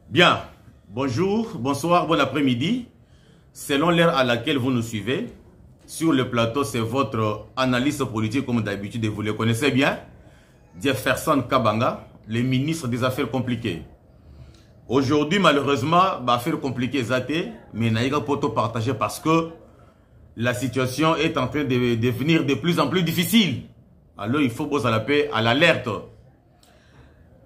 Bien, bonjour, bonsoir, bon après-midi. Selon l'heure à laquelle vous nous suivez, sur le plateau, c'est votre analyste politique comme d'habitude, vous le connaissez bien, Jefferson Kabanga, le ministre des Affaires compliquées. Aujourd'hui, malheureusement, affaires compliquées, mais je pas tout partager parce que la situation est en train de devenir de plus en plus difficile. Alors, il faut poser la paix à l'alerte.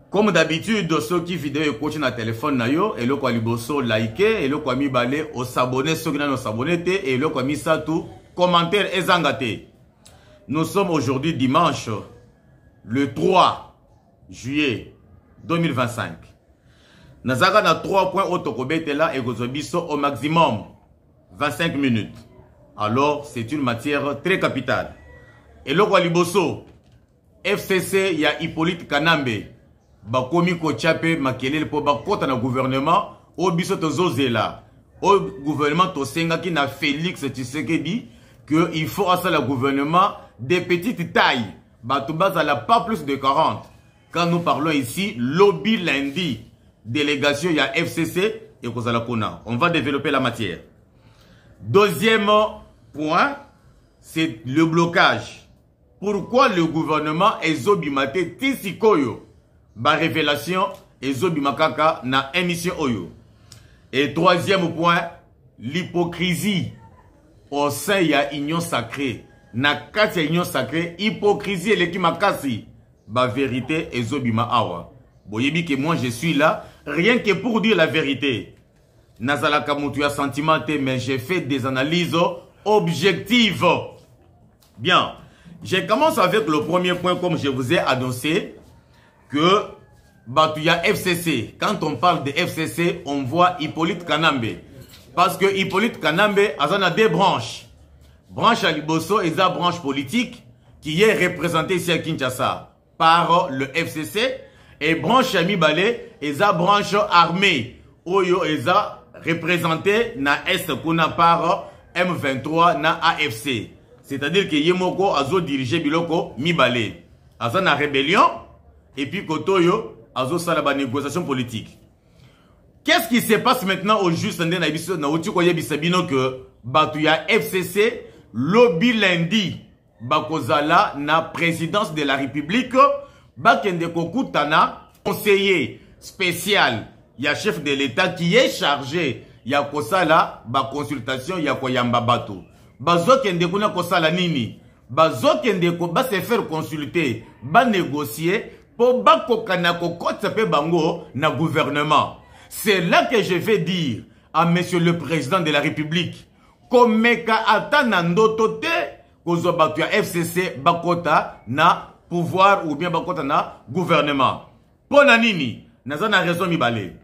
Comme d'habitude, ceux qui vidéo et coachent dans le téléphone, et le quoi liboso liker, et le quoi mi balé au s'abonner, ceux qui n'ont s'abonner, et le quoi mi ça tout, commentaire et zangate. Nous sommes aujourd'hui dimanche, le 3 juillet 2025. Nous avons 3 points au Tokobete là et Gozobiso au maximum 25 minutes. Alors, c'est une matière très capitale. Et le quoi liboso, FCC, il y a Hippolyte Kanambe. Bakomi ko chape makelele po bakota na gouvernement o biso tozozela au gouvernement tosenga ki na Félix Tshisekedi que il faut à ça le gouvernement de petite taille batubaza la pas plus de 40. Quand nous parlons ici lobby lundi délégation il y a FCC et kozala kona, on va développer la matière. Deuxième point, c'est le blocage. Pourquoi le gouvernement ezobimate tisikoyo ba révélation ezobi makaka na émission oyo. Et troisième point, l'hypocrisie au sein ya union sacrée. Na kati ya union sacrée, hypocrisie eleki makasi. Ba vérité ezobi ma awa. Boyebi que moi je suis là rien que pour dire la vérité. Nazalaka mutu ya sentimenté, mais j'ai fait des analyses objectives. Bien, je commence avec le premier point comme je vous ai annoncé. Que Batouya FCC, quand on parle de FCC, on voit Hippolyte Kanambe. Parce que Hippolyte Kanambe a deux branches. Branche à Liboso et la branche politique qui est représentée ici à Kinshasa par le FCC. Et branche à Mibale et la branche armée. Oyo est représentée na Est Kuna par M23 na AFC. C'est-à-dire que Yemoko a dirigé Biloko Mibale. Azana rébellion. Et puis Kotoyo a la négociation politique. Qu'est-ce qui se passe maintenant au juste que Batouya FCC lobby lundi Bakozala na présidence de la République Bakende Kokutana conseiller spécial il y a chef de l'État qui est chargé ya kosala ba consultation ya koyamba bato bazo kende kuna kosala nini bazo kende ko ba se faire consulter ba négocier pour bakokana kokotsa pe bango na gouvernement. C'est là que je vais dire à monsieur le président de la République komeka ata na ndoto te kozo batu ya FCC bakota na pouvoir ou bien bakota na gouvernement. Pona nini nazana raison mibale.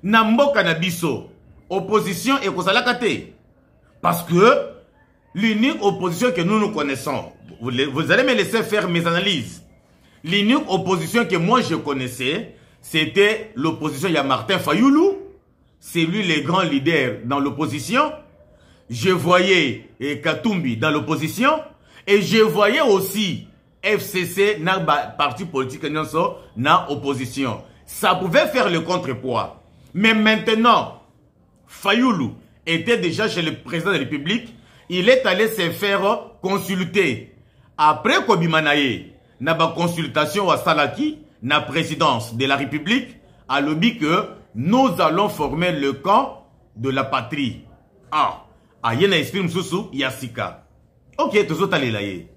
Na mboka na biso opposition et kozalaka te. Parce que l'unique opposition que nous connaissons, vous allez me laisser faire mes analyses. L'unique opposition que moi je connaissais, c'était l'opposition. Il y a Martin Fayoulou, c'est lui le grand leader dans l'opposition. Je voyais Katumbi dans l'opposition. Et je voyais aussi FCC, na parti politique, na opposition. Ça pouvait faire le contrepoids. Mais maintenant, Fayoulou était déjà chez le président de la République. Il est allé se faire consulter. Après Kobimanaye, na ba consultation à Salaki, na présidence de la République, a lobby que nous allons former le camp de la patrie. Ah, ayena exprime sous Yassika. Ok, tout ça allez.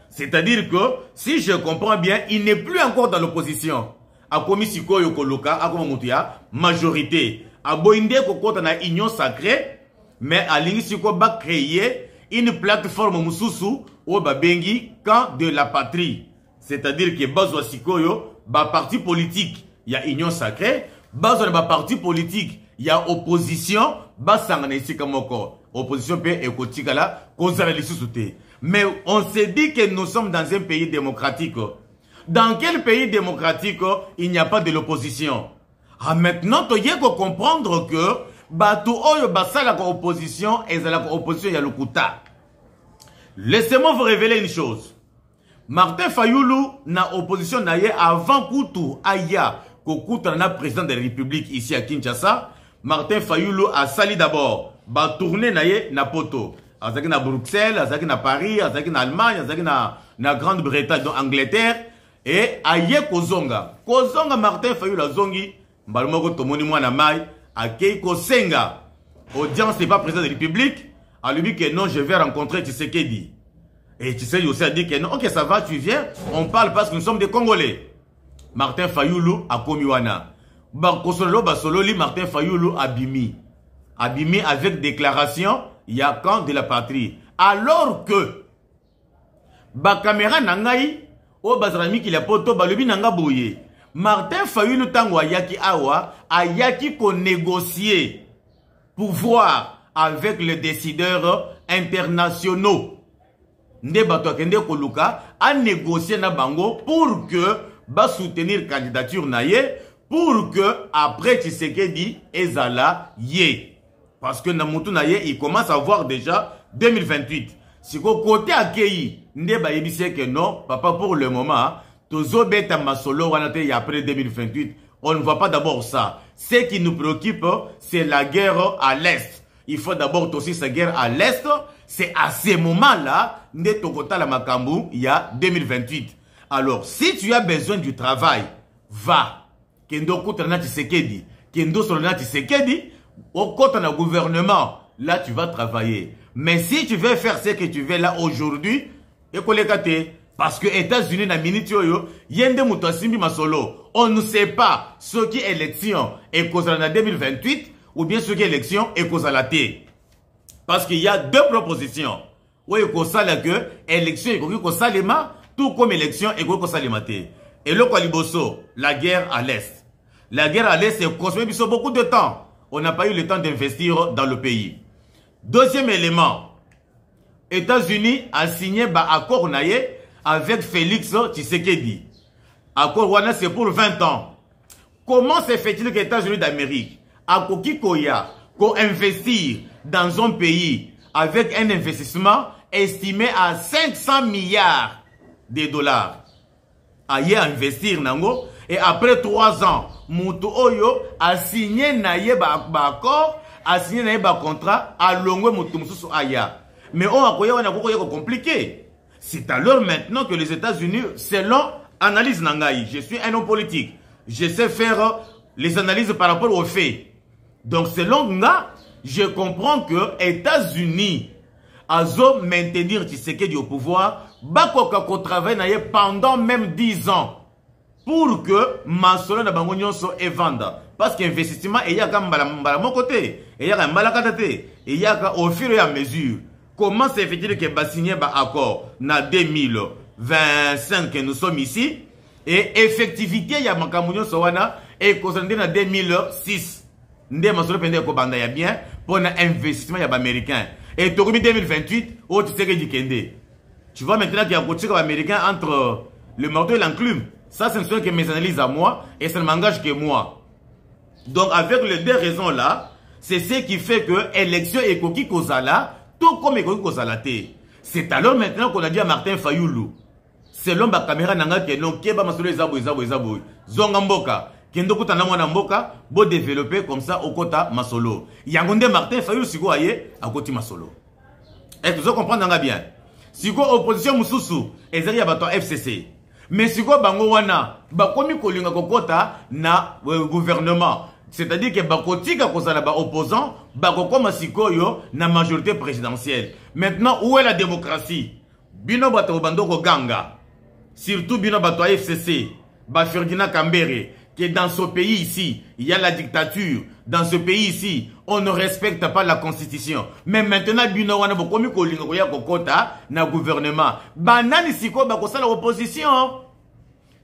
C'est-à-dire que, si je comprends bien, il n'est plus encore dans l'opposition. A Komisiko Yokoloka, a Komamutia, majorité. A Boinde Kokota na union sacrée, mais à l'Ingisiko va créer une plateforme Moussousou au Babengi, camp de la patrie. C'est-à-dire que Bazo Sikoyo, ba parti politique, il y a union sacrée, Bazo ba parti politique, il y a opposition, Basangana ici comme encore. Opposition peut écouter là, cause les sous-soutés. Mais on s'est dit que nous sommes dans un pays démocratique. Dans quel pays démocratique il n'y a pas de l'opposition? Ah, maintenant, tu y comprendre que Batou Oyo Basala opposition et la opposition y a le Kouta. Laissez-moi vous révéler une chose. Martin Fayoulou na opposition naye avant Koutou Aya kokutana président de la République ici à Kinshasa, Martin Fayulu a sali d'abord ba tourner naye na poto. Azaki na Bruxelles, azaki na Paris, azaki na Allemagne, azaki na Grande-Bretagne, donc Angleterre, et aye kozonga. Kozonga Martin Fayulu azongi, mbalmoko tomoni mwana mai, akei kosenga. Audience n'est pas président de la République, a lui dit que non, je vais rencontrer Tshisekedi. Et Tshisekedi aussi a dit que non, ok, ça va, tu viens, on parle parce que nous sommes des Congolais. Martin Fayulu a komiwana. Bakosolo basololi Martin Fayulu abimi. Abimi avec déclaration, il y a camp de la patrie. Alors que, ba caméra nangai, o bazrami ki la poto balobi nanga boye. Martin Fayulu tango ayaki awa, ayaki ko négocier pouvoir avec les décideurs internationaux. Nde bato akende koluka a négocier na bango pour que ba soutenir candidature naye pour que après Tshisekedi ezala ye parce que na mutu naye il commence à voir déjà 2028 si côté akei nde ba yebise que non papa pour le moment tozo beta masolo wana te après 2028 on ne voit pas d'abord ça. Ce qui nous préoccupe c'est la guerre à l'est. Il faut d'abord aussi cette guerre à l'est. C'est à ces moments-là, il y a 2028. Alors, si tu as besoin du travail, va. Kendo Koutana Tshisekedi. Kendo Solana Tshisekedi. Au côté du gouvernement, là, tu vas travailler. Mais si tu veux faire ce que tu veux là aujourd'hui, parce que États-Unis na minute yende mutasimbi masolo. On ne sait pas ce qui est élection et cause en 2028 ou bien ce qui est élection et cause à la thé. Parce qu'il y a deux propositions. Oui, il y a que élection et tout comme élection et et le Kwaliboso, la guerre à l'Est. La guerre à l'Est, c'est consommé beaucoup de temps. On n'a pas eu le temps d'investir dans le pays. Deuxième élément, États-Unis a signé un accord avec Félix Tshisekedi. Accord Wana, c'est pour 20 ans. Comment se fait-il que les États-Unis d'Amérique a investir dans un pays avec un investissement estimé à 500 milliards de dollars. Aïe investir nango et après 3 ans, Moutou Oyo a signé naye accord, a signé naye contrat à longue Moutou Moussou Aya. Mais on a compliqué. C'est alors maintenant que les États-Unis, selon analyse nangaï, je suis un homme politique, je sais faire les analyses par rapport aux faits. Donc selon nga, je comprends que États-Unis azo maintenir Tshisekedi au pouvoir, bakoka ko travaille pendant même 10 ans pour que masolo na bango nyonso e venda parce que investissement et ya ka mbala mon côté et ya ka mbala katate et ya ka au fur et à mesure. Comment se fait-il que ba signé ba accord na 2025 que nous sommes ici et effectivité ya makambo nyonso wana et concentré na 2006. Nde masolo pende ko banda ya bien pour un investissement ya américain et tokomi 2028 au Tshisekedi kende. Tu vois maintenant qu'il y a un côté américain entre le marteau et l'enclume. Ça ce ne sont que mes analyses à moi et ça ne m'engage que moi. Donc avec les deux raisons là, c'est ce qui fait que élection et koki kozala tout comme ekoki kozala te. C'est alors maintenant qu'on a dit à Martin Fayulu selon ba caméra nanga ke non keba masolo ezabo zonga mboka kendo kutana mwana mboka bo développer comme ça au kota masolo yangonde Martin Fayulu siko aye akoti masolo. Est-ce que vous comprenez bien? Siko opposition mususu ezali ya bato FCC mais siko bango wana bakomi kolinga kokota na gouvernement, c'est-à-dire que bakotika kozala ba opposant bakokoma sikoyo na majorité présidentielle. Maintenant où est la démocratie? Bino bato bandoko ganga surtout bino bato FCC ba Ferdinand Kambere que dans ce pays ici, il y a la dictature. Dans ce pays ici, on ne respecte pas la constitution. Mais maintenant, bino wana bokomi kolinga koya kokota na gouvernement. Banani siko bakosa la opposition.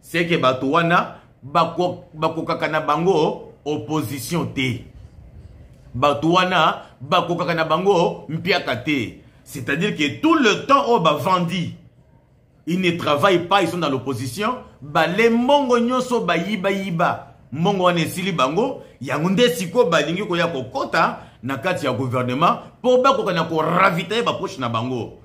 C'est que bato wana bakokaka na bango opposition te. Bato wana bakokaka na bango mpiaka te. C'est-à-dire que tout le temps on ba vendi. Ils ne travaillent pas, ils sont dans l'opposition. Ba les mongo nyonso ba yiba. Mongo wane sili bango. Yangunde siko ba lingi koya kokota na kati ya gouvernement. Pour ba kokana ko ravitailler ba poche na bango.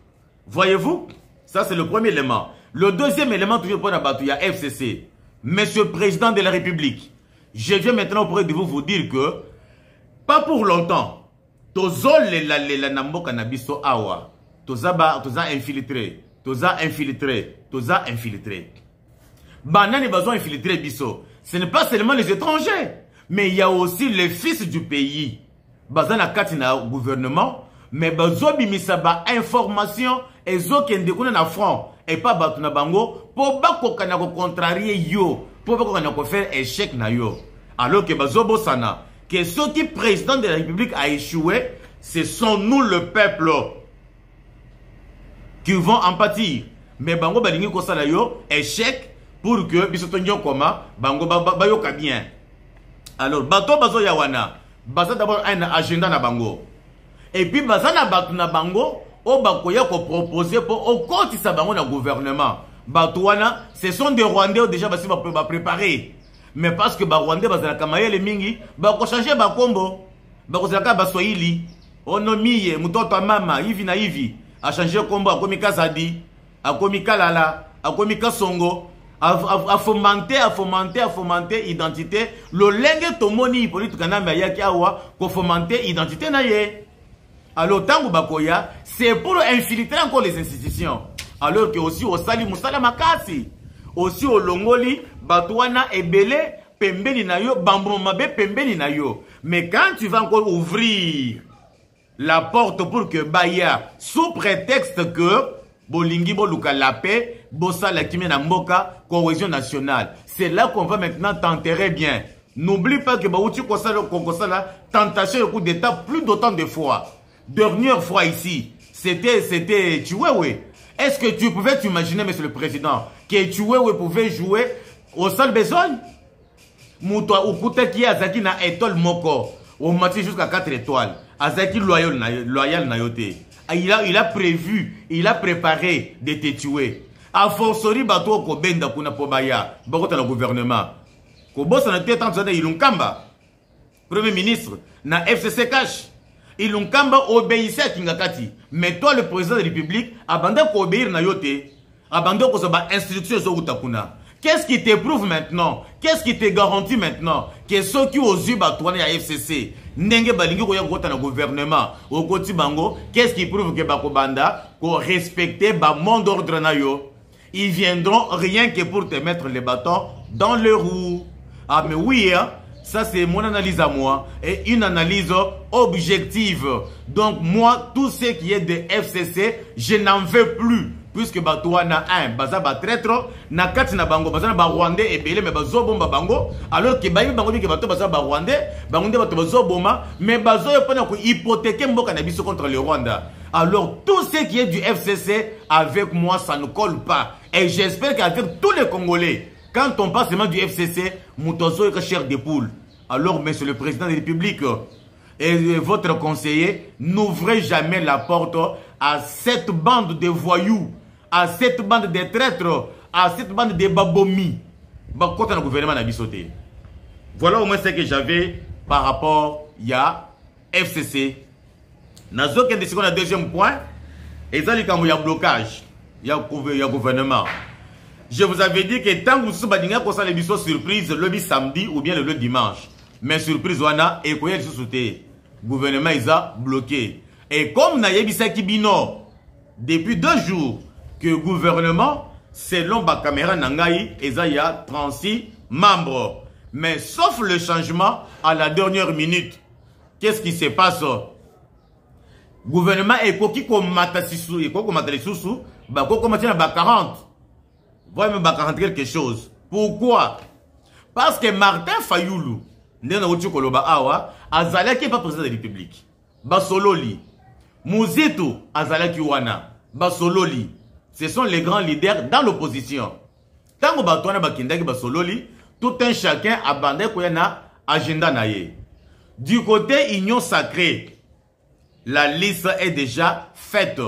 Voyez-vous? Ça c'est le premier élément. Le deuxième élément toujours pour la batu ya FCC. Monsieur le Président de la République. Je viens maintenant auprès de vous dire que, pas pour longtemps, tozo la namboka na biso awa, toza infiltré, toza infiltré. Banani bazo infiltré biso. Ce n'est pas seulement les étrangers, mais il y a aussi les fils du pays. Bazana katina gouvernement, mais bazo bimisa ba information ezo kende kuna na front et pas batuna bango pour bako kana ko contrarier yo, pour bako kana ko faire échec na yo. Alors que bazo bosana que ceux qui président de la République a échoué, ce sont nous le peuple qui vont en pâtir. Mais bango balingi ko sala yo échec pour que bisoto nyo koma bango bayoka bien. Alors bato bazo yawana baza d'abord un agenda na bango. Et puis baza na batu na bango o bakoya ko proposer pour au kotisa bango na gouvernement. Bato wana ce sont des Rwandais déjà basi ba préparer. Mais parce que ba Rwandais bazala kamayele mingi ba ko changer ba kombo. Ba ko zaka ba Swahili. Onomiye mutoto mama hivi na hivi a changer kombo akomi Kazadi, akomi Kalala, akomi Kasongo. A fomenter identité. Le lenge tomoni politique kanamba yaki awa ko fomenter identité na ye. Alors tango bakoya, c'est pour infiltrer encore les institutions. Alors que aussi au sali musala makasi, aussi au longoli batouana ebele pembeni na yo, bambou mabe pembeni na yo. Mais quand tu vas encore ouvrir la porte pour que Baya, sous prétexte que Bolingi Boluka la paix, Bossa la Kimé na Mboka, cohésion nationale. C'est là qu'on va maintenant t'enterrer bien. N'oublie pas que Baouti Kosala, tentation de coup d'état plus d'autant de fois. Dernière fois ici, c'était Chiwewe. Est-ce que tu pouvais t'imaginer, monsieur le président, que Chiwewe pouvait jouer au seul besoin? Moutoua Ukuta qui Azaki na étoile moko, au match jusqu'à 4 étoiles. Azaki loyal na yote. Il a prévu, il a préparé de te tuer. A fortiori bato ko benda kuna pobaya, bakota na gouvernement. Ko bossa na tête en Ilunkamba. Premier ministre na FCC cash. Ilunkamba obéissait à Kingakati. Mais toi le président de la République abandonne ko obéir na yote. Abandonne ko ba instruction zo utakuna. Qu'est-ce qui te prouve maintenant? Qu'est-ce qui te garantit maintenant que ceux qui osent batouane à FCC n'enge balingi koya kota na gouvernement au koti bango? Qu'est-ce qui prouve que bakobanda ko respecter ba monde d'ordre na yo? Ils viendront rien que pour te mettre les bâtons dans le roue. Ah mais oui hein, ça c'est mon analyse à moi et une analyse objective. Donc moi tout ce qui est de FCC, je n'en veux plus. Puisque Batouana un baza ba traître na kati na bango baza na ba Rwandais et belé mais bazo bomba bango alors que bayi bango que bato baza ba Rwandais bango bato bazo bomba mais bazo yopana ko hypothéquer mboka na biso contre le Rwanda. Alors tout ce qui est du FCC avec moi ça ne colle pas et j'espère qu'avec tous les Congolais quand on passe seulement du FCC mutozo est chair de poule. Alors monsieur le président de la République et votre conseiller n'ouvrez jamais la porte à cette bande de voyous, à cette bande de traîtres, à cette bande de babomis. Bakota na gouvernement na bisoté. Voilà au moins ce que j'avais par rapport à FCC. Nazo kende siko na deuxième point, ezali kambo ya blocage, ya gouvernement. Je vous avais dit que tant que vous badinga ko sa le biso surprise le samedi ou bien le dimanche. Mais surprise wana et koyel sous-sauté. Gouvernement ils a bloqué. Et comme Nayebisa Kibino, depuis 2 jours, que le gouvernement, selon la caméra Nangaï, il y a 36 membres. Mais sauf le changement à la dernière minute. Qu'est-ce qui se passe? Le gouvernement est coquille comme Matasisu, et comme Matalissu, comme 40. Voyez même 40 quelque chose. Pourquoi? Parce que Martin Fayoulou, Azala qui n'est pas président de la République. Basololi. Muzitu Azalaki Wana, Basololi, ce sont les grands leaders dans l'opposition. Tant que Batouana Bakindaki Basololi, tout un chacun a bandé Koyana agenda naye. Du côté Union Sacrée, la liste est déjà faite.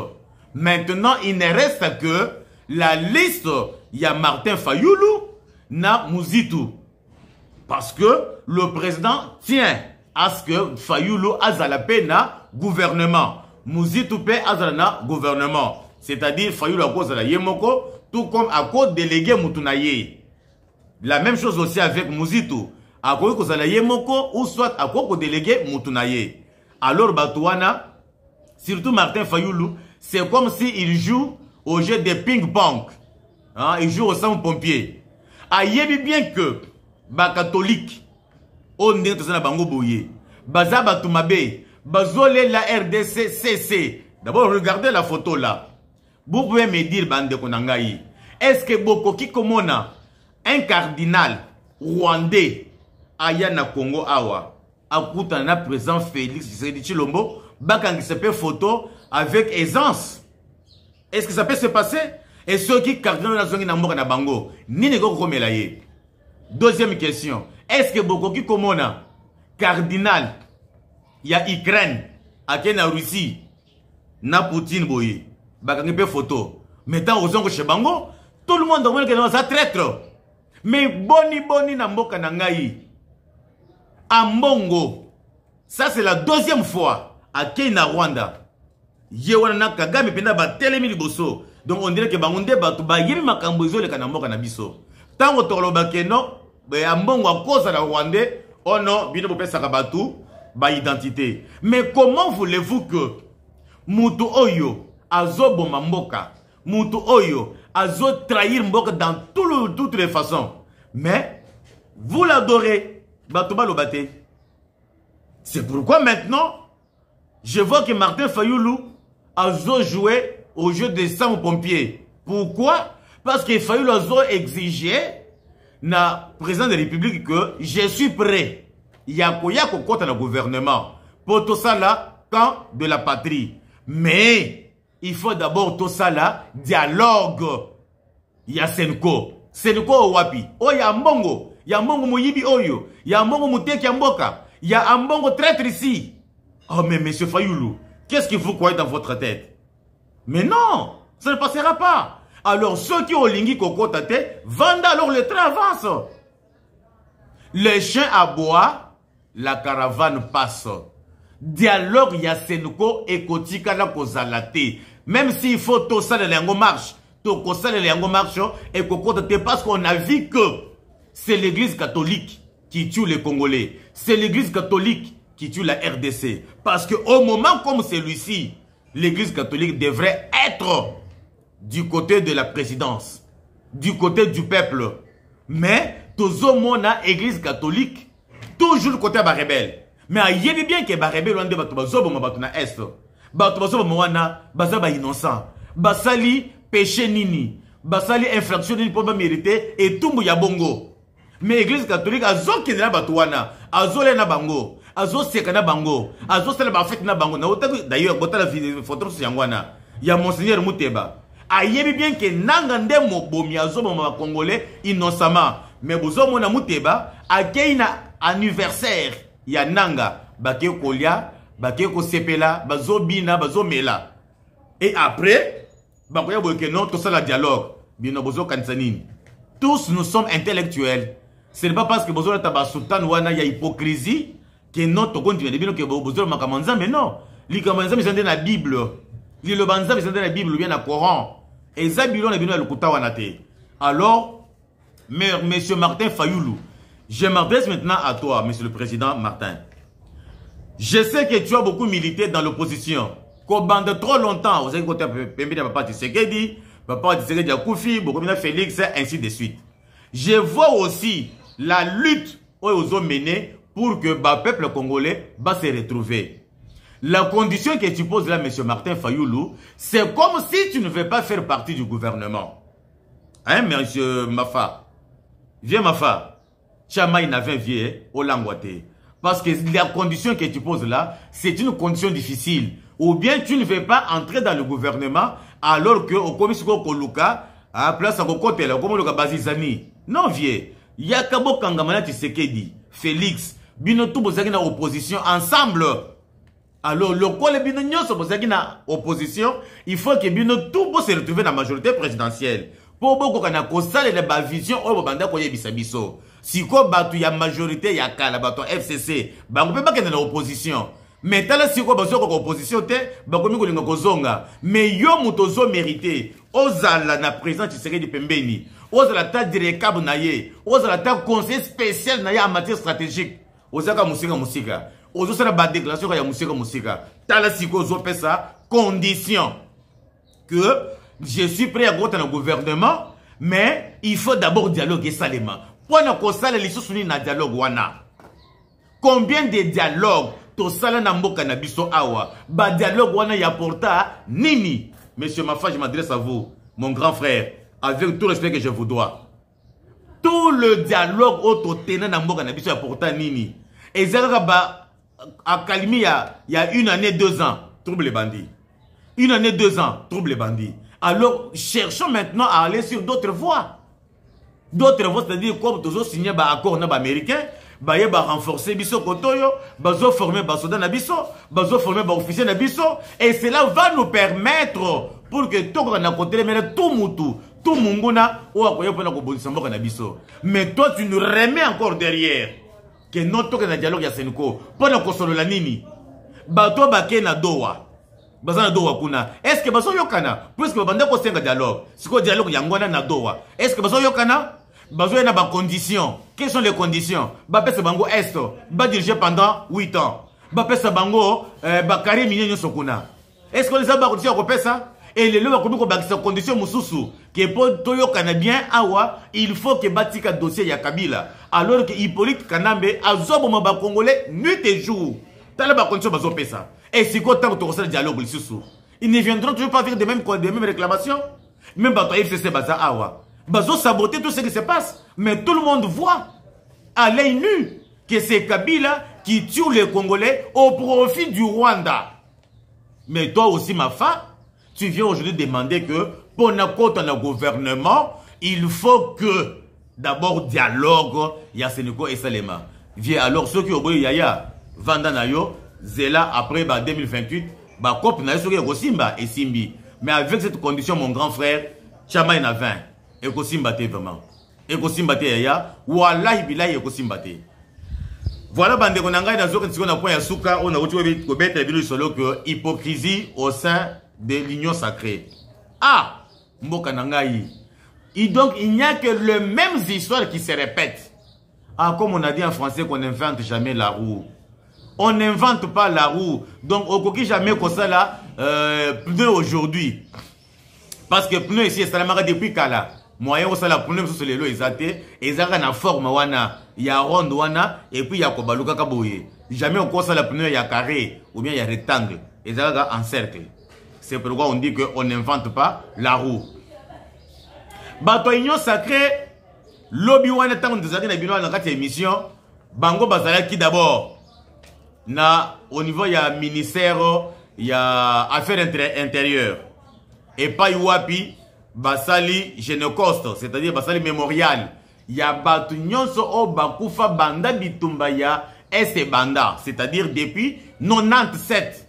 Maintenant, il ne reste que la liste. Il y a Martin Fayoulou, na Muzitu. Parce que le président tient à ce que Fayoulou Azalape na gouvernement. Muzitu pe Azalana gouvernement. C'est-à-dire Fayoulou à cause de la Yemoko, tout comme à cause délégué Moutunaye. La même chose aussi avec Muzitu. akoki kozala ye moko ou soit akoki kodélégué mutu na ye. Alors Batouana, surtout Martin Fayoulou, c'est comme s'il joue au jeu de ping-pong. Hein, il joue au sans-pompier. Ayebi bien que ba catholique on est dans bango boye. Baza Batoumabe, bazole la RDC CC. D'abord regardez la photo là. Vous pouvez me dire bande konangai, est-ce que Bokoki Komona, un cardinal rwandais aya na Congo awa, akuta na président Félix Tshisekedi Tshilombo, bakangi sepe photo avec aisance? Est-ce que ça peut se passer? Et ceux qui cardinal na zongi na mboka na bango, nini ko komela ye? Deuxième question, est-ce que Bokoki Komona, cardinal ya Ukraine, ake na Russie, na Poutine boye, bakangi pe photo, maintenant aux zongo chez bango, tout le monde demande que nous ça traître. Mais boni na mboka na ngai. Ambongo. Ça c'est la deuxième fois à Kenya Rwanda. Yewana na Kagame penda ba telemi liboso. Donc on dirait que bangonde batu ba yemi makambo ezole kana mboka na biso. Tango toloba keno, be ambongo a cause na Rwanda, oh non, bino bopesa ka batu ba identité. Mais comment voulez-vous que mutu oyo azoboma mboka, mutu oyo azo trahir mboka dans toutes les façons? Mais vous l'adorez. Batouba Lobate. C'est pourquoi maintenant, je vois que Martin Fayoulou a joué au jeu des sans-pompiers. Pourquoi? Parce que Fayoulou a exigé na président de la République que je suis prêt. Yako kota na gouvernement. Pour tout ça là, camp de la patrie. Mais il faut d'abord tout ça là, dialogue. Ya Senko. Senko wapi. Oh ya mbongo. Ya mbongo muyibi oyo. Ya mbongo muteki ya mboka. Ya mbongo traître ici. Oh mais monsieur Fayoulou, qu'est-ce que vous croyez dans votre tête? Mais non, ça ne passera pas. Alors ceux qui ont lingi kokotate, vendent alors le train avance. Les chiens aboient, la caravane passe. Dialogue ya Senko et Kotika la kozalate. Même s'il faut tout ça de l'ango marche. Et parce qu'on a vu que c'est l'église catholique qui tue les Congolais. C'est l'église catholique qui tue la RDC. Parce qu'au moment comme celui-ci, l'église catholique devrait être du côté de la présidence, du côté du peuple. Mais tout le monde a l'église catholique toujours du côté des rebelles. Mais il y a bien que les rebelles ont des est. Les innocents. Basali péché nini, basali infraction nini pour pas mériter et tout ya bongo. Mais l'église catholique a zo qui na batouana, a zo le na bango, a zo seka na bango, a zo sala ba fête na bango. Na d'ailleurs bota la photo sur yangwana. Ya monseigneur Muteba. A yebi bien que nanga ndemo bomi a zo mama congolais innocemment. Mais bozo mona Muteba a keina anniversaire ya nanga bake kolia, bake ko sepela, bazo bina, bazo mela. Et après tous nous sommes intellectuels. Ce n'est pas parce que vous avez une hypocrisie que notre continue que vous avez mais non. Les Kamanza sont dans la Bible. Les Lobanza sont dans la Bible ou bien dans le Coran. Et Zabilon est venu à l'Okutawanate. Alors, monsieur Martin Fayoulou, je m'adresse maintenant à toi, monsieur le président Martin. Je sais que tu as beaucoup milité dans l'opposition. Qu'on bande trop longtemps, vous avez côté Papa Tshisekedi, Papa Tshisekedi Akoufi, Bokomina Félix, ainsi de suite. Je vois aussi la lutte aux hommes menée pour que le peuple congolais va se retrouver. La condition que tu poses là, monsieur Martin Fayoulou, c'est comme si tu ne veux pas faire partie du gouvernement. Hein, monsieur Mafa? Viens Mafa. Chamaï n'avait vieux au Langwate. Parce que la condition que tu poses là, c'est une condition difficile. Ou bien tu ne veux pas entrer dans le gouvernement alors que au commission Koluka à place à côté là comme le Bazizani. Non vieux, Yakabo Kangamana Tshisekedi, Félix, bino tout bozaki na opposition ensemble. Alors le quoi bino nyonso bozaki na opposition, il faut que bino tout se retrouver dans la majorité présidentielle. Pour beaucoup kana kosala le ba vision o banda ko yebisa biso. Siko batu ya majorité ya kala batu FCC, ba ko pe ba kena na opposition. Mais tala siko bazo ko opposition te, ba komi ko linga kozonga. Mais yo mutozo mérité ozala na président Tshisekedi pembeni. ozalata directeur naye, ozalata conseiller spécial naye en matière stratégique. Ozaka musika. Ozosala ba déclaration ya musika. Tala siko ozopesa condition que je suis prêt à voter dans le gouvernement, mais il faut d'abord dialoguer salement. Pour ne pas les choses na dialogue wana. Combien de dialogues to sala na mboka na biso awa? Ba dialogue wana ya porta nini? Monsieur Mafa, je m'adresse à vous, mon grand frère, avec tout respect que je vous dois. Tout le dialogue auto tena na mboka na biso ya porta nini? Et zaka ba à Kalimi il y a 1 année, 2 ans, trouble les bandits. 1 année, 2 ans, trouble les bandits. Alors, cherchons maintenant à aller sur d'autres voies. D'autres voies, c'est-à-dire comme toujours signé un accord américain, bah renforcer biso kotoyo, bah former bah soldats na biso, bah former bah officiers na biso, et cela va nous permettre pour que tout na côté mais tout mutu, tout munguna ou akoyo pona ko bonisa mboka na biso. Mais toi tu nous remets encore derrière que notre dialogue ya Senko pona ko solo la nini. Bah toi ba ke na dowa. Bazana dowa kuna. Est-ce que baso yokana? Puisque banda ko senga dialogue. Siko dialogue yangwana na dowa. Est-ce que baso yokana? Bazo na ba conditions. Quelles sont les conditions? Ba pesa bango est, ba diriger pendant 8 ans. Ba pesa bango ba carré minyo sokuna. Est-ce que les a ba conditions ko pesa? Et les lois ko ba conditions mususu que pour toyo canadien awa, il faut que batika dossier ya Kabila. Alors que Hippolyte Kanambe azobo ba congolais nuit et jour. Tala ba condition bazo pesa. Et si quoi tant que tu le dialogue mususu. Ils ne viendront toujours pas faire des mêmes réclamations. Même ba toi FCC baza awa. Bazo saboter tout ce qui se passe. Mais tout le monde voit à l'œil nu que c'est Kabila qui tue les Congolais au profit du Rwanda. Mais toi aussi, ma femme, tu viens aujourd'hui demander que pour notre gouvernement, il faut que d'abord dialogue, Yaseniko et Salema. Viens alors ceux qui ont eu Yaya, Vandanayo, Zela après 2028, Kop na yosoke Kosimba et Simbi. Mais avec cette condition, mon grand frère, Chama en a 20. Et Kosimbate vraiment. Et Kosimbate Yaya, Wallahi Bilahi et Kosimbate. Voilà, bande konanga na zoka tsiko na point ya suka, on a outuwe kobeta bilu solo que hypocrisie au sein de l'union sacrée. Ah, mboka nangai. Et donc il n'y a que les mêmes histoires qui se répètent. Ah, comme on a dit en français qu'on n'invente jamais la roue. On n'invente pas la roue. Donc au coquille jamais comme ça là, pneu aujourd'hui. Parce que pneu ici c'est la depuis Kala. Moyen ça la pneu sur les lots exacté et ça na forme wana ya ronde wana et puis ya kobaluka kaboye. Jamais on ça la pneu ya carré ou bien ya rectangle et ça en cercle. C'est pourquoi on dit que on n'invente pas la roue. Bato union sacrée lobby wana tant des années na bino na kati émission bango bazala qui d'abord na au niveau ya ministère ya affaires intérieures et pas wapi basali Génocoste, c'est-à-dire basali mémorial. Ya batu nyonso o bakufa banda bitumba ya ese banda, c'est-à-dire depuis 97.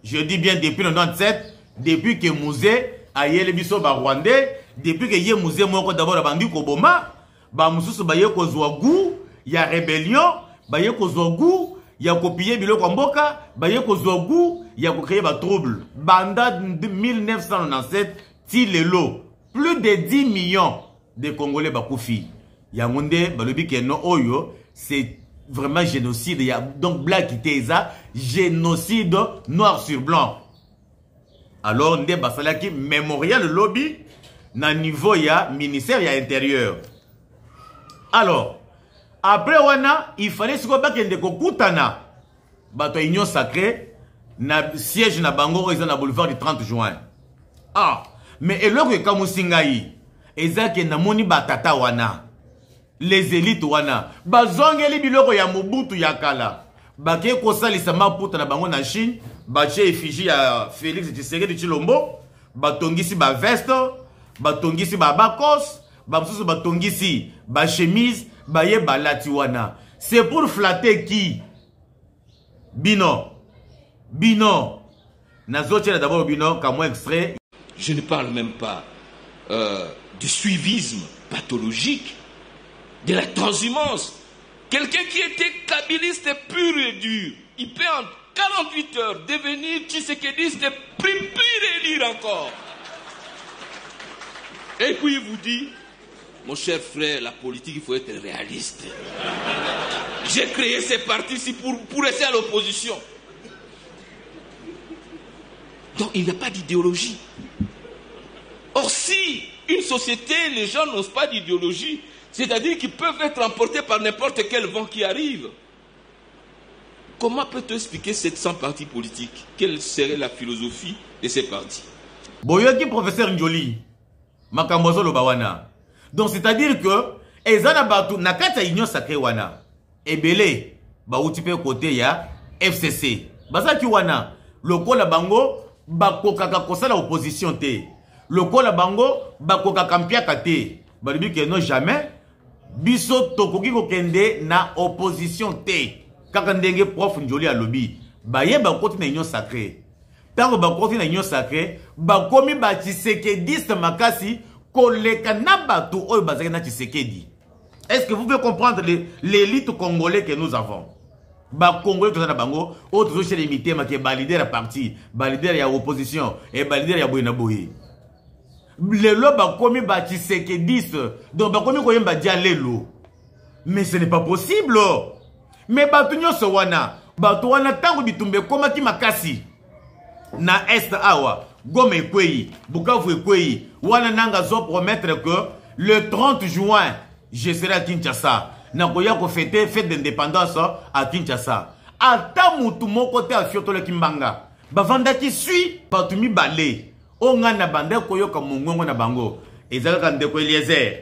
Je dis bien depuis 97, depuis que musée a yele biso ba rwandais, depuis que yé musée moko d'abord bandi ko boma, ba mususu ba ye ko zwagu ya rébellion, ba ye ko zwagu ya copier biloko mboka, ba ye ko zwagu ya ko créer ba trouble. Banda 1997 Tilelo, plus de 10 millions de Congolais bakoufi. Yangonde, balobi keno oyo, c'est vraiment génocide. Donc, black teza, génocide noir sur blanc. Alors, nde basalaki mémorial lobby na niveau ya ministère ya intérieur. Alors, après wana, il fallait se bakende kokutana. Bato union sacrée na siège na bango ils na boulevard du 30 juin. Ah, mais eloko ekamusingai ezake na moni batata wana les élites wana bazongeli biloko ya Mobutu ya kala bake kosalisa maputa na bango na Chine bache effigie ya Félix Tshisekedi Tshilombo batongisi ba veste batongisi ba bakos bamususu batongisi ba chemise baye balati wana. C'est pour flatter qui? Bino nazotiela d'abord bino comme extrait. Je ne parle même pas du suivisme pathologique, de la transhumance. Quelqu'un qui était kabiliste pur et dur, il peut en 48 heures devenir tshisekédiste plus pur et dur encore. Et puis il vous dit Mon cher frère, la politique, il faut être réaliste. J'ai créé ces partis-ci pour rester à l'opposition. Donc, il n'y a pas d'idéologie. Or, si une société, les gens n'osent pas d'idéologie, c'est-à-dire qu'ils peuvent être emportés par n'importe quel vent qui arrive. Comment peut-on expliquer 700 partis politiques? Quelle serait la philosophie de ces partis? Boyoki professeur Njoli, Makambozo Lobawana. Donc c'est-à-dire que ezana batu nakata union sacrée wana ebele ba utipe côté ya FCC. Bazaki wana lokola bango bakokaka kosala opposition te. Lokola bango bakokaka mpiaka te. Balibi que non jamais biso tokoki kokende na opposition te. Kaka ndenge prof Njoli alobi baye bakoti na union sacrée. Tango bakoti na union sacrée bakomi ba Tshisekediste makasi koleka na batu oyo bazaki na Tshisekedi. Est-ce que vous pouvez comprendre l'élite congolais que nous avons? Ba Congolais tout ça na bango autres chez les mitema qui ba leader à parti, ba leader ya opposition et ba leader ya boyena boye. Lelo bakomi ba Tshisekediste donc bakomi koyemba dia lelo. Mais ce n'est pas possible. Mais batu nyonso wana tango bitumbe koma ki makasi na est awa Goma ekweyi Bukavu ekweyi wana nanga zo promettre que le 30 juin je serai à Kinshasa na koya ko fêter fête d'indépendance à Kinshasa. Ata mutu moko te afiotole kimbanga bavanda ki sui batu mibale onga na bande koyoka mongongo na bango ezalaka ndeko Eliezer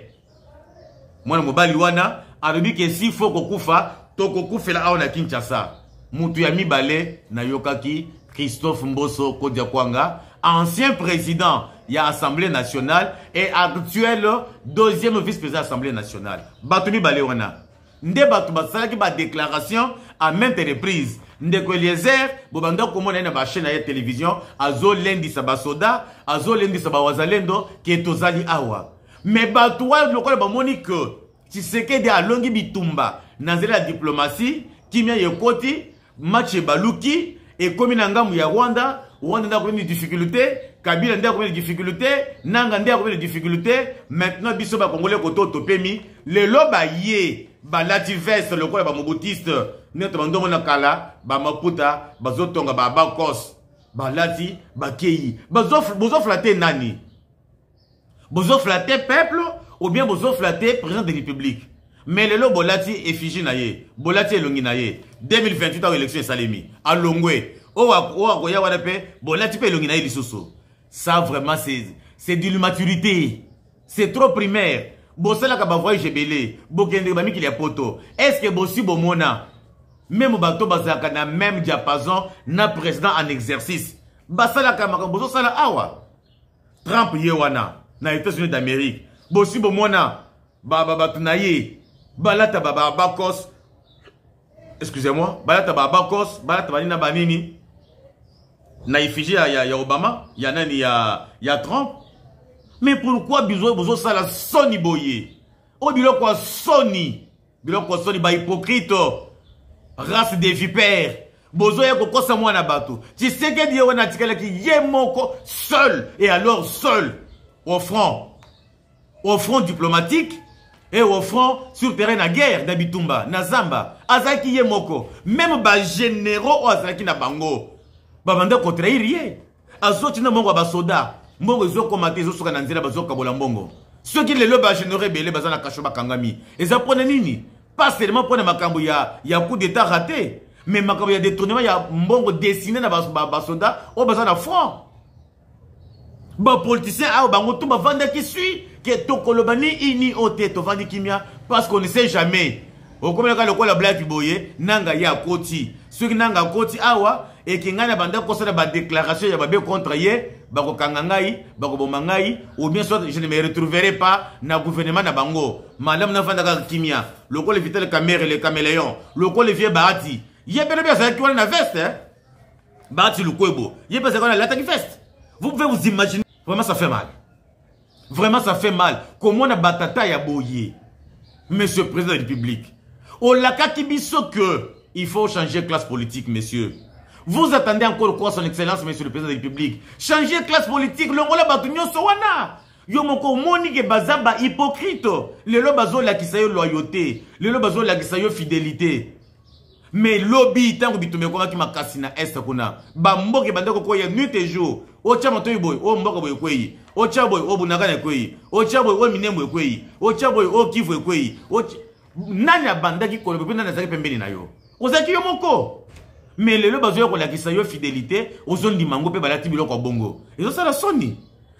mwana mobali wana alobi ke si faut kokufa tokokufela awa na Kinshasa. Mutu ya mibale na yokaki Christophe Mboso Kodiakwanga, ancien président de l'Assemblée nationale et actuel deuxième vice-président de l'Assemblée nationale. Batumi Balewana. Nde batu basala ki ba déclaration à maintes reprises. Ndeko Eliezer, bobanda komona na ba chaîne ya télévision, azo lendi sa basoda, azo lendi sa wazalendo ki tozali awa. Mais batu wa lokola ba moni que Tshisekedi alongi bitumba nazela diplomatie, kimia yekoti, match baluki et comme nangamu ya Rwanda nda ko ni difficulté, Kabila nda ko ni difficulté, nanga nda ko ni difficulté, maintenant biso ba congolais ko to topemi, le loba ye ba lativeste le ko ba mobutiste, neto bandomo na kala, ba maputa, bazotonga ba bakos, ba lati, ba keyi, bozo flatter nani? Bozo flatter peuple ou bien bozo flatter président de la République? Mais le bolati effigie na ye, bolati elongi na ye. 2028 à l'élection salemi. À Longwe. Owa wana pe, bolati pe elongi na ye lisusu. Ça vraiment c'est de l'immaturité. C'est trop primaire. Bosala ka ba voyage belé, bokende ba miki ya poto. Est-ce que bossi bomona même bato bazaka na même diapason na président en exercice. Basala ka makambo bozo sala awa. Trump ye wana na États-Unis d'Amérique. Bossi bomona batu na ye. Balata baba bakos, excusez-moi, balata baba bakos, balata banina banini, na effigie ya Obama, ya nani ya Trump. Mais pourquoi besoin ça la Sony boye? O biloko Sony ba hypocrite, race des vipères. Bozo ya kokosa mwana bato. Tu sais que Dieu wana tikala ki yemoko seul et alors seul au front diplomatique. Et au front, sur terrain de guerre, d'Abitumba, Nazamba, Azaki Yemoko, même les généraux ou Azaki Nabango, Babanda contre rien. Azoti na mongo basoda, mongo zo komate zo soka nanzela bazoka bolambongo. Ceux qui les loba généraux belé bazana kashoba kangami. Et ça prenait nini? Pas seulement pour makambo ya coup d'état raté, mais makambo ya détournement ya mbongo destiné na basoda ou bazana front. Ba politicien a bango tout ba vanda qui suit que to kolobani ini ote to vandi kimia parce qu'on ne sait jamais. O comme le ko la black boye nanga ya koti. Ceux qui nanga koti awa et qui ngana banda ko sala ba déclaration ya ba be contre ye ba ko kangangai ba ko bomangai ou bien soit je ne me retrouverai pas na gouvernement na bango. Madame na vanda ka kimia. Le ko le vitel caméra le caméléon. Le ko le vie baati. Ye bele bien ça qui on na veste hein. Baati le koebo. Ye pas ça qu'on a l'attaque veste. Vous pouvez vous imaginer. Vraiment, ça fait mal. Vraiment, ça fait mal. Comment on a batata ya boye, monsieur le président de la République. Au laka kibiso que il faut changer de classe politique, monsieur. Vous attendez encore quoi, son excellence, monsieur le président de la République? Changer de classe politique, le ngola batunyo sowana. Yo moko moni ke bazaba hypocrite. Lelo bazo la kisayo loyauté. Lelo bazo la kisayo fidélité. Mais lobby tango bitume kwa ki makasi na est kuna. Ba mboke bandako ko ya nuit et jour. O chama to boy, o mboka boy kwei. O cha boy o bunaka na kwei. O cha boy o minemo kwei. O cha boy o kivu kwei. O nani abandaki ko pe nani azaki pembeni na yo. Ozaki yo moko. Mais lelo bazo ya ko la kisayo fidélité, ozondi mango pe balati biloko bongo. Ezo sala soni.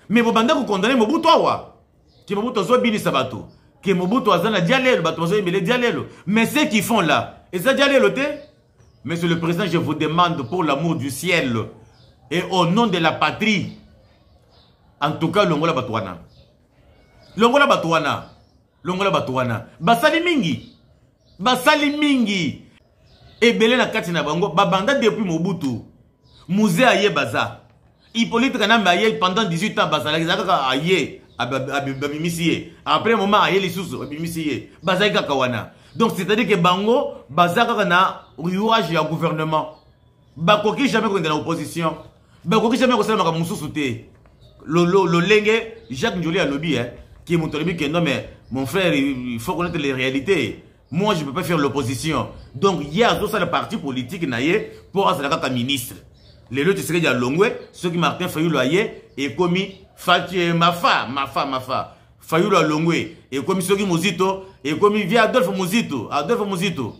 Mais vous bandez vous condamner Mobutu awa. Qui Mobutu zo bini sabato. Qui Mobutu azana dialelo bato zo yemele dialelo. Mais ceux qui font là, et ça dialelo te? Monsieur le président, je vous demande pour l'amour du ciel et au nom de la patrie. En tout cas, longola batouana. Longola batouana. Longola batouana. Basali mingi. Basali mingi. Et belé na kati na bango babanda depuis Mobutu. Musée aye baza. Hippolyte Kanambe aye pendant 18 ans bazala kaka aye abimisiye. Après un moment aye lisusu abimisiye. Bazala kaka wana. Donc c'est-à-dire que bango bazala kaka na rouage ya gouvernement. Bakoki jamais ko dans l'opposition. Bakoki jamais ko sala maka mususu te. Lo lenge Jacques Njoli a lobby qui est mon que non mais mon frère il faut connaître les réalités. Moi je peux pas faire l'opposition. Donc hier tout ça le parti politique naie pour asala kaka ministre. Les lots de Sénégal à Longwe, ceux qui Martin Fayulu aye et commis Mafa. Fayulu à Longwe et commis ceux qui Mozito et commis via Adolphe Mozito.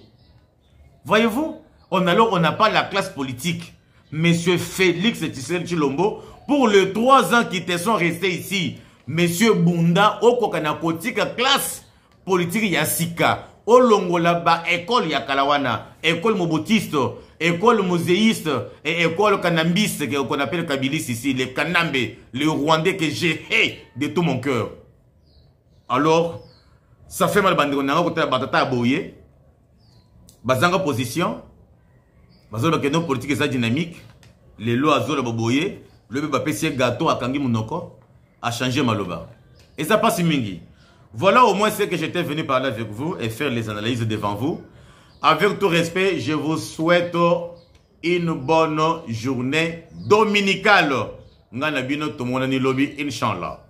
Voyez-vous, on n'a pas la classe politique. Monsieur Félix Tshisekedi Tshilombo, pour les 3 ans qui te sont restés ici, Monsieur Bunda, Okokana politique classe politique Yassika, Olongola ba école Yakalawana, école Mobotiste. École muséiste et école canambiste qu'on appelle Kabilis ici, les Kanambe, les Rwandais que j'ai de tout mon cœur. Alors, ça fait mal on a côté batata aboye. Bazanga position. Bazolo que nos politiques est dynamique. Les lois azolo boboye, le bébé pessier gâteau à Kangi Munoko a changé maloba. Et ça passe mingi. Voilà au moins ce que j'étais venu parler avec vous et faire les analyses devant vous. Avec tout respect, je vous souhaite une bonne journée dominicale. Ngana bino to monani lobby, Inch'Allah.